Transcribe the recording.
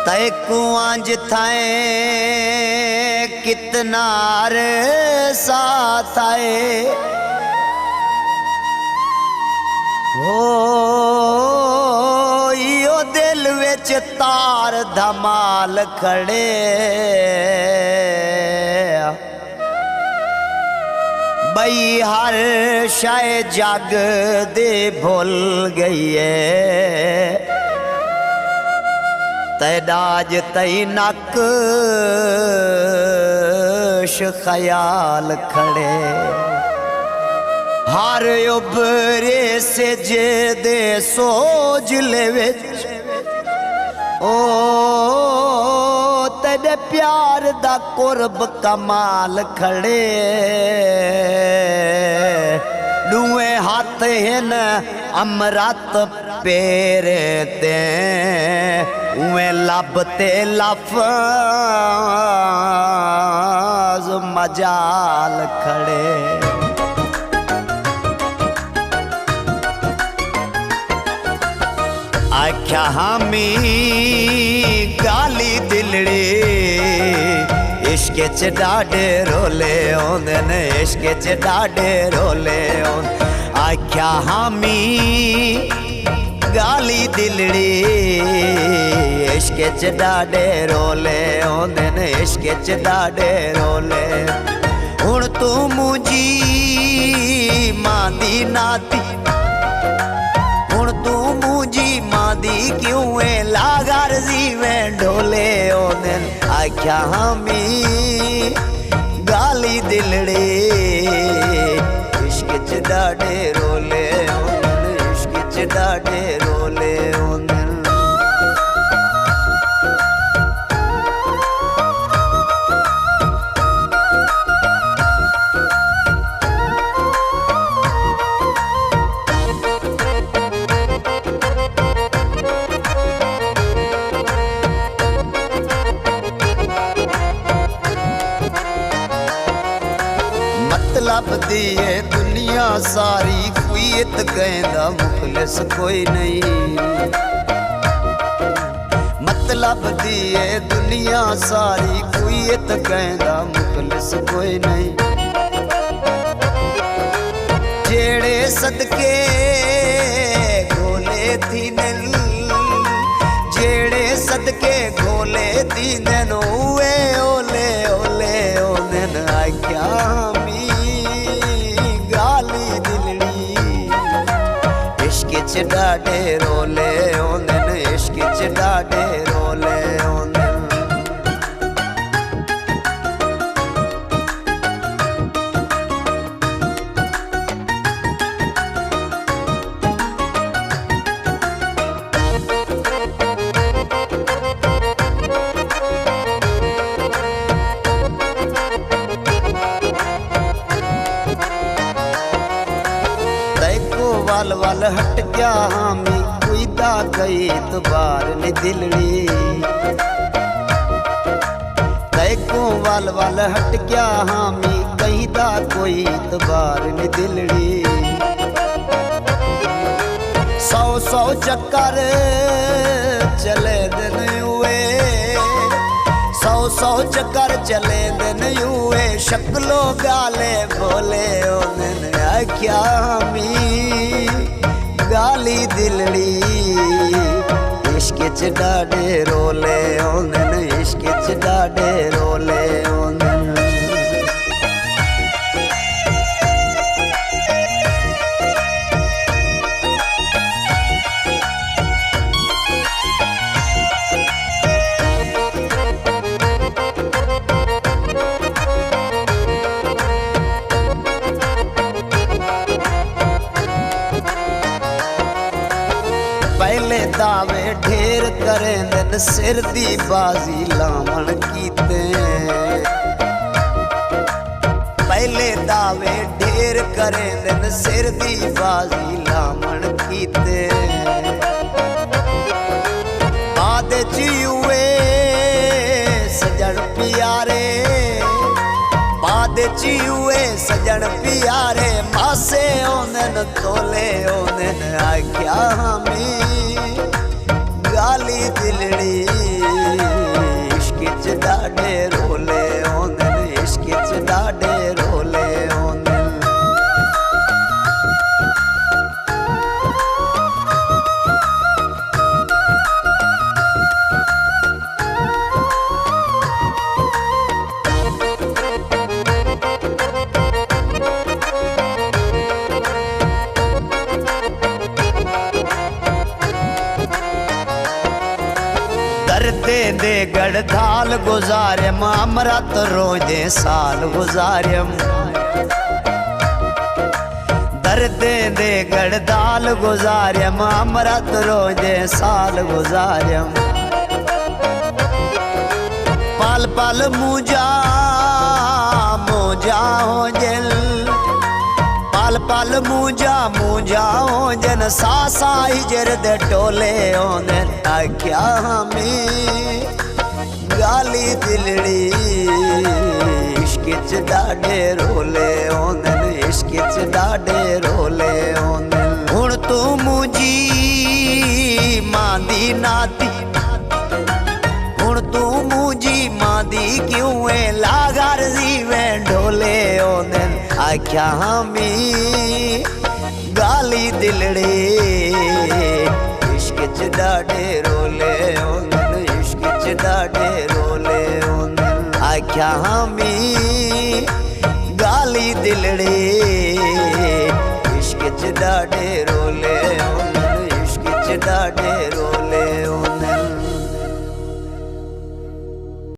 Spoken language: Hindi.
तय कुआंज थाए कितना साथ आए हो यो दिल विच तार धमाल खड़े बई हर शाय जग दे भुल गई है तैदाज तई नक्श ख्याल खड़े हर उभरे से दे सोज ले विच ओ तेरे प्यार दा कुर्ब कमाल खड़े दुए हाथ हिन अमरत पेरे ते उए लभते लफ्ज़ मजाल खड़े आख्या हामी गाली दिलड़ी इश्क च डाडे रोले आउंदे ने इश्क च डाडे रोले आख्या हामी गाली दिलड़ी इश्क च डाडे रोले आउंदे ने इश्क च डाडे रोले हुण तू मुझी मां दी नाती हुण तू मुझी मां दी क्यों है लागरजी में ढोले आउंदे आख्या हामी गाली दिलड़ी इश्क च डाडे रोले इश्क च डाडे रोले मतलब दिए दुनिया सारी कुत कहना मुखलिस कोई नहीं मतलब दिए दुनिया सारी कुत कहना मुखलिस कोई नहीं जेड़े सदके घोले थी नल जेड़े सदके घोले थी नल उए ओले ओले ओले आख्या च डाडे रोले आउंदे ने इश्क च डाडे रोले आउंदे वाल वाल हट गया हामी कुदा गई तो बार ने दिलड़ी तैको वाल वाल हट गया हामी कहीं दा कोई तो बार ने दिलड़ी सौ सौ चक्कर चले दिन हुए सौ सौ चक्कर चले दिन हुए शक्लो गाले बोले ओने आख्या हामी गाली दिलड़ी इश्क च डाडे रोले आउंदे ने इश्क च डाडे रोले आउंदे पहले दावे ढेर करें दिन सिर दी बाजी लावण कीते पहले दावे ढेर करें दिन सिर दी बाजी लावण कीते बाद हुए सजन प्यारे बाद हुए सजन प्यारे मासे ओनन तोले ओनन आख्या हामी गाली दिलड़ी डाडे रोले ओंदन इश्क च डाडे रोले ओंदन दर्दे दे गढ़धाल गुजारम अमृत रोजे साल गुजारम दर्दे दे गढ़धाल गुजारम अमृत रोजे साल गुजारम पल पल मुझा मुझा हो जल पल पल मुझा मुझा हो जन सासा हिजर दे टोले ओंदन आख्या हमें गाली दिलड़ी इश्क च डाडे रोले ओंदन इश्क च डाडे रोले ओंदन हुण तू मुझी मांदी नाती हुण तू मुझी मांदी क्यों है लागार जीवे ढोले ओंदन आख्या हमें गाली दिलड़े इश्क च डाडे रोले ओंदन इश्क च डाडे रोले ओंदन आख्या हमें